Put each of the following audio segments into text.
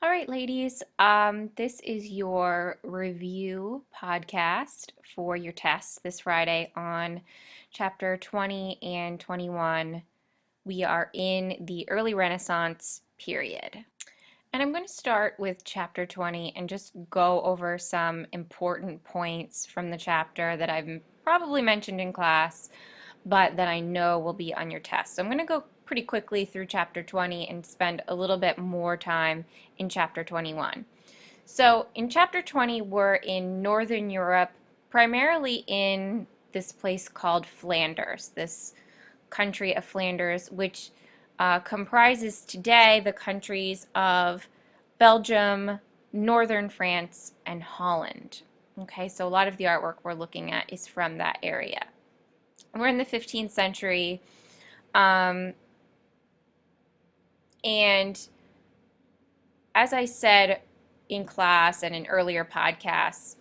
All right, ladies, this is your review podcast for your tests this Friday on chapter 20 and 21. We are in the early Renaissance period. And I'm going to start with chapter 20 and just go over some important points from the chapter that I've probably mentioned in class, but that I know will be on your test. So I'm going to go pretty quickly through chapter 20 and spend a little bit more time in chapter 21. So in chapter 20, we're in Northern Europe, primarily in this place called Flanders, this country of Flanders, which comprises today the countries of Belgium, Northern France, and Holland. Okay, so a lot of the artwork we're looking at is from that area. We're in the 15th century, and as I said in class and in earlier podcasts,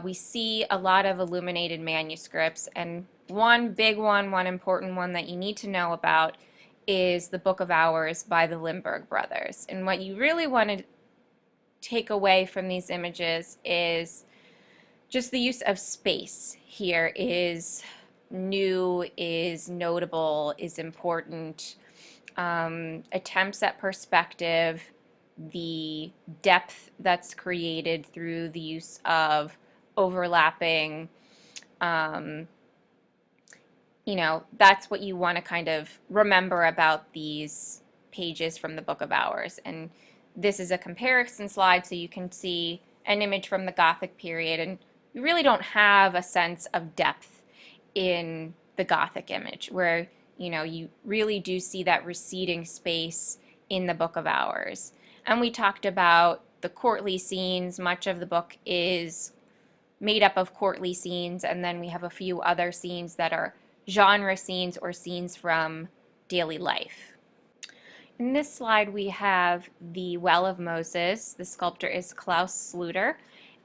we see a lot of illuminated manuscripts, and one big one important one that you need to know about is the Book of Hours by the Limburg brothers. And what you really want to take away from these images is just the use of space here is new, is notable, is important. Attempts at perspective, the depth that's created through the use of overlapping, that's what you want to kind of remember about these pages from the Book of Hours. And this is a comparison slide so you can see an image from the Gothic period, and you really don't have a sense of depth in the Gothic image, where you really do see that receding space in the Book of Hours. And we talked about the courtly scenes. Much of the book is made up of courtly scenes, and then we have a few other scenes that are genre scenes or scenes from daily life. In this slide we have the Well of Moses. The sculptor is Klaus Sluter,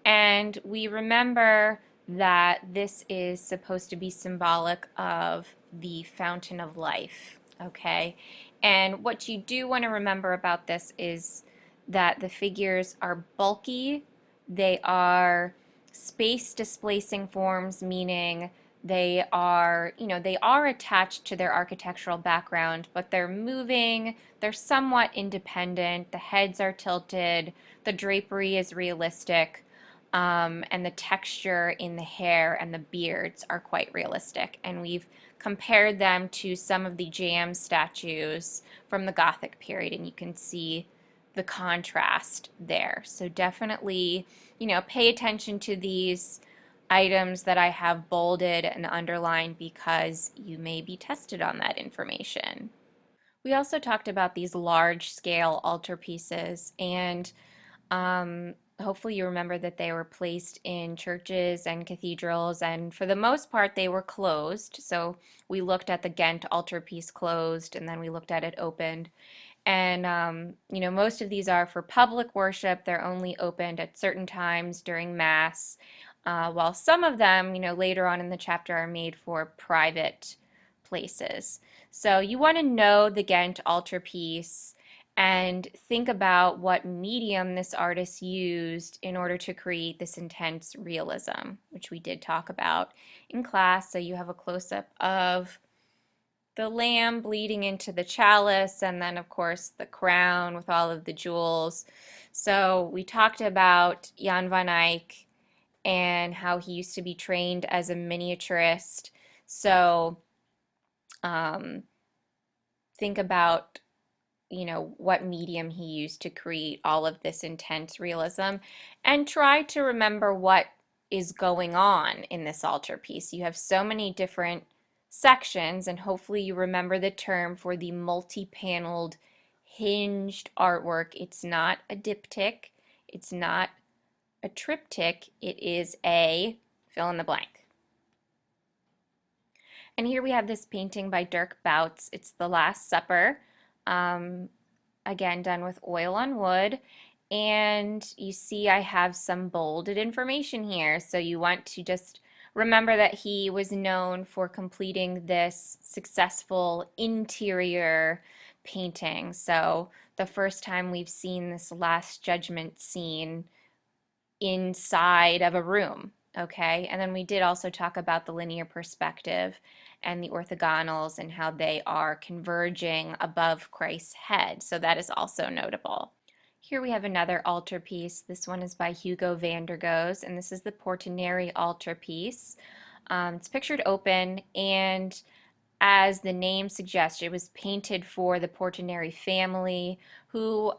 and we remember that this is supposed to be symbolic of the fountain of life, okay? And what you do want to remember about this is that the figures are bulky. They are space displacing forms, meaning they are attached to their architectural background, but they're moving, they're somewhat independent, the heads are tilted, the drapery is realistic, and the texture in the hair and the beards are quite realistic. And we've compared them to some of the jam statues from the Gothic period, and you can see the contrast there. So definitely, pay attention to these items that I have bolded and underlined because you may be tested on that information. We also talked about these large-scale altarpieces, and hopefully you remember that they were placed in churches and cathedrals, and for the most part they were closed. So we looked at the Ghent Altarpiece closed, and then we looked at it opened. And most of these are for public worship. They're only opened at certain times during Mass, while some of them, later on in the chapter are made for private places. So you want to know the Ghent Altarpiece and think about what medium this artist used in order to create this intense realism, which we did talk about in class. So you have a close-up of the lamb bleeding into the chalice, and then of course the crown with all of the jewels. So we talked about Jan van Eyck and how he used to be trained as a miniaturist. So think about what medium he used to create all of this intense realism, and try to remember what is going on in this altarpiece. You have so many different sections, and hopefully you remember the term for the multi-paneled hinged artwork. It's not a diptych, it's not a triptych, it is a fill in the blank. And here we have this painting by Dirk Boutz. It's The Last Supper, again done with oil on wood. And you see I have some bolded information here, so you want to just remember that he was known for completing this successful interior painting. So the first time we've seen this Last Judgment scene inside of a room. Okay, and then we did also talk about the linear perspective and the orthogonals and how they are converging above Christ's head. So that is also notable. Here we have another altarpiece. This one is by Hugo van der Goes, and this is the Porta Nari altarpiece. It's pictured open, and as the name suggests, it was painted for the Porta Nari family, who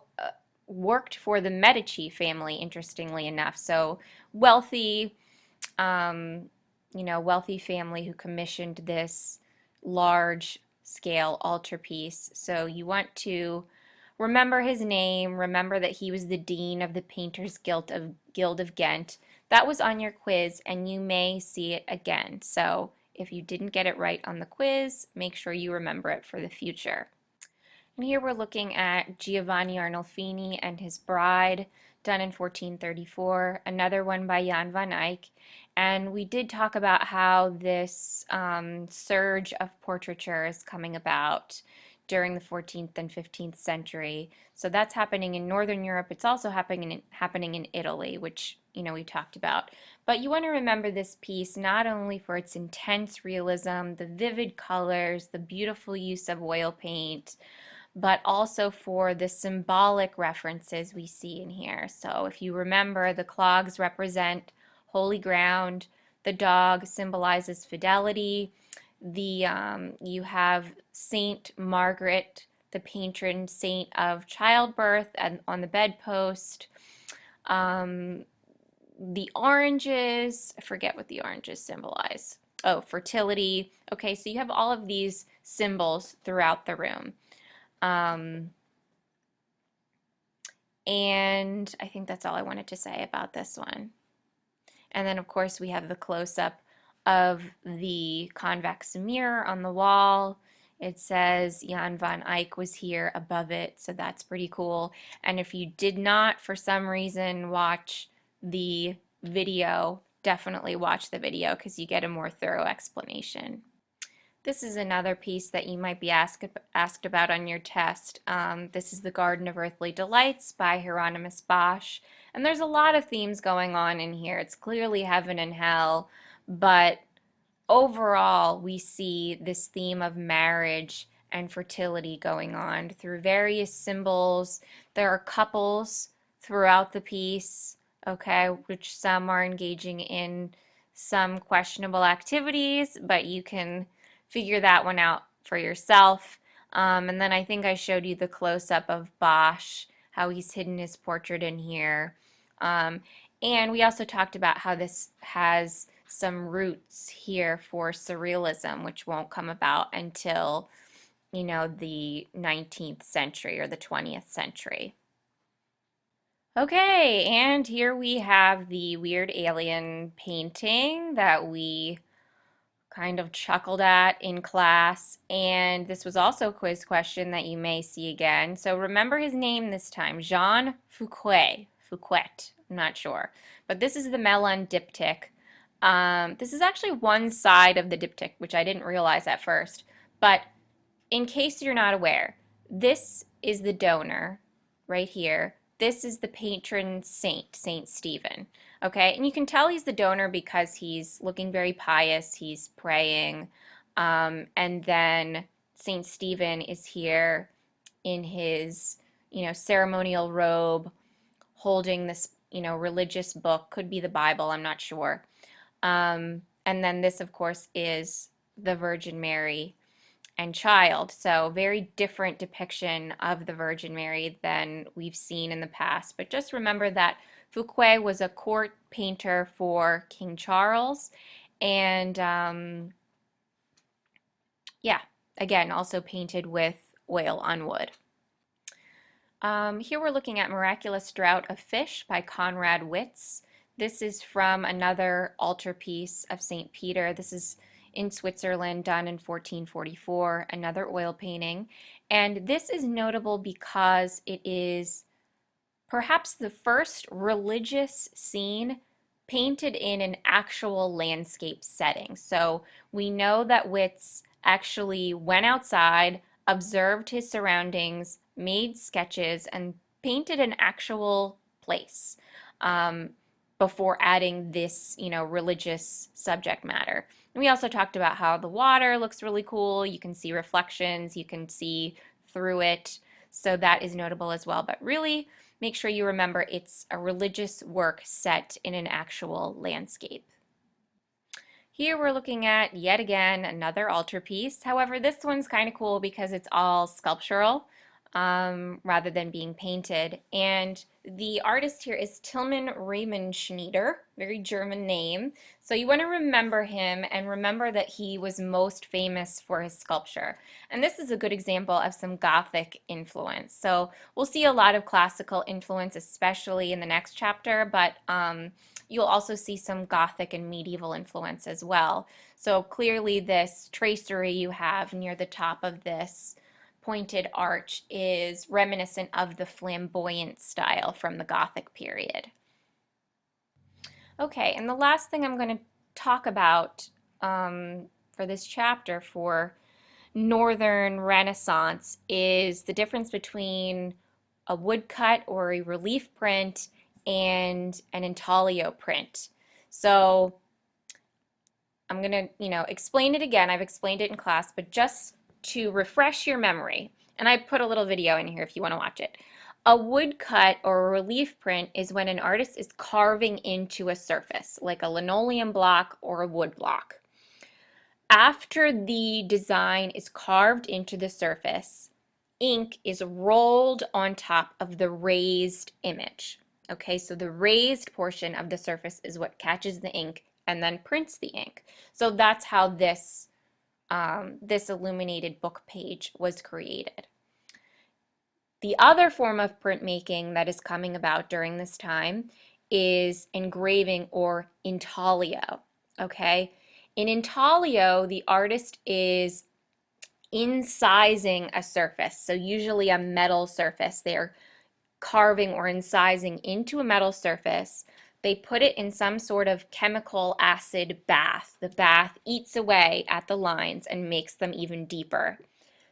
worked for the Medici family, interestingly enough. So wealthy, wealthy family who commissioned this large scale altarpiece. So you want to remember his name, remember that he was the dean of the Painters Guild of Ghent. That was on your quiz, and you may see it again. So if you didn't get it right on the quiz, make sure you remember it for the future. And here we're looking at Giovanni Arnolfin and his bride, done in 1434, another one by Jan van Eyck. And we did talk about how this surge of portraiture is coming about during the 14th and 15th century. So that's happening in Northern Europe. It's also happening in Italy, which we talked about. But you want to remember this piece not only for its intense realism, the vivid colors, the beautiful use of oil paint, but also for the symbolic references we see in here. So if you remember, the clogs represent holy ground, the dog symbolizes fidelity, you have Saint Margaret, the patron saint of childbirth, and on the bedpost. The oranges, I forget what the oranges symbolize. Oh, fertility. Okay, so you have all of these symbols throughout the room. And I think that's all I wanted to say about this one. And then, of course, we have the close-up of the convex mirror on the wall. It says Jan van Eyck was here above it, so that's pretty cool. And if you did not, for some reason, watch the video, definitely watch the video because you get a more thorough explanation. This is another piece that you might be asked about on your test. This is the Garden of Earthly Delights by Hieronymus Bosch. And there's a lot of themes going on in here. It's clearly heaven and hell, but overall we see this theme of marriage and fertility going on through various symbols. There are couples throughout the piece, okay, which some are engaging in some questionable activities, but you can figure that one out for yourself. And then I think I showed you the close-up of Bosch, how he's hidden his portrait in here. And we also talked about how this has some roots here for surrealism, which won't come about until, the 19th century or the 20th century. Okay, and here we have the weird alien painting that we kind of chuckled at in class, and this was also a quiz question that you may see again. So remember his name this time, Jean Fouquet, I'm not sure. But this is the Melun diptych. This is actually one side of the diptych, which I didn't realize at first. But in case you're not aware, this is the donor right here. This is the patron saint, Saint Stephen. Okay, and you can tell he's the donor because he's looking very pious, he's praying, and then Saint Stephen is here in his, ceremonial robe, holding this, religious book, could be the Bible, I'm not sure. And then this, of course, is the Virgin Mary and child. So very different depiction of the Virgin Mary than we've seen in the past. But just remember that Fouquet was a court painter for King Charles. And yeah, again, also painted with oil on wood. Here we're looking at Miraculous Drought of Fish by Conrad Wits. This is from another altarpiece of St. Peter. This is in Switzerland, done in 1444, another oil painting. And this is notable because it is perhaps the first religious scene painted in an actual landscape setting. So we know that Wits actually went outside observed his surroundings, made sketches, and painted an actual place before adding this, religious subject matter. And we also talked about how the water looks really cool. You can see reflections, you can see through it. So that is notable as well. But really, make sure you remember it's a religious work set in an actual landscape. Here we're looking at, yet again, another altarpiece. However, this one's kind of cool because it's all sculptural rather than being painted. And the artist here is Tillman Riemenschneider, very German name. So you want to remember him and remember that he was most famous for his sculpture. And this is a good example of some Gothic influence. So we'll see a lot of classical influence, especially in the next chapter, but you'll also see some Gothic and medieval influence as well. So clearly this tracery you have near the top of this pointed arch is reminiscent of the flamboyant style from the Gothic period. Okay, and the last thing I'm going to talk about for this chapter for Northern Renaissance is the difference between a woodcut or a relief print and an intaglio print. So I'm going to, explain it again. I've explained it in class, but just to refresh your memory, and I put a little video in here if you want to watch it. A woodcut or a relief print is when an artist is carving into a surface, like a linoleum block or a wood block. After the design is carved into the surface, ink is rolled on top of the raised image. Okay, so the raised portion of the surface is what catches the ink and then prints the ink. So that's how this illuminated book page was created. The other form of printmaking that is coming about during this time is engraving or intaglio. Okay, in intaglio, the artist is incising a surface, so usually a metal surface. They're carving or incising into a metal surface. They put it in some sort of chemical acid bath. The bath eats away at the lines and makes them even deeper.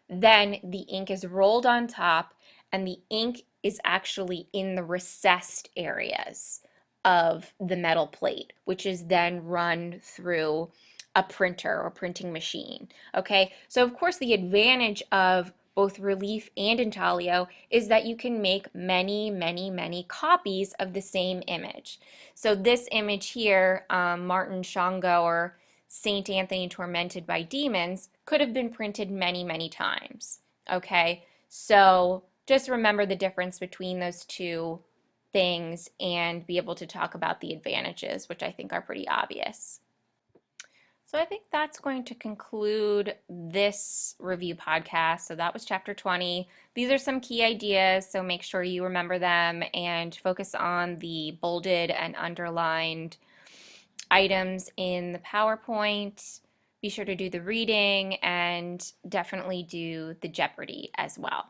Then the ink is rolled on top, and the ink is actually in the recessed areas of the metal plate, which is then run through a printer or printing machine. Okay, so of course the advantage of both relief and intaglio is that you can make many, many, many copies of the same image. So this image here, Martin Shango or Saint Anthony Tormented by Demons, could have been printed many, many times. Okay, so just remember the difference between those two things and be able to talk about the advantages, which I think are pretty obvious. So I think that's going to conclude this review podcast. So that was chapter 20. These are some key ideas, so make sure you remember them and focus on the bolded and underlined items in the PowerPoint. Be sure to do the reading and definitely do the Jeopardy as well.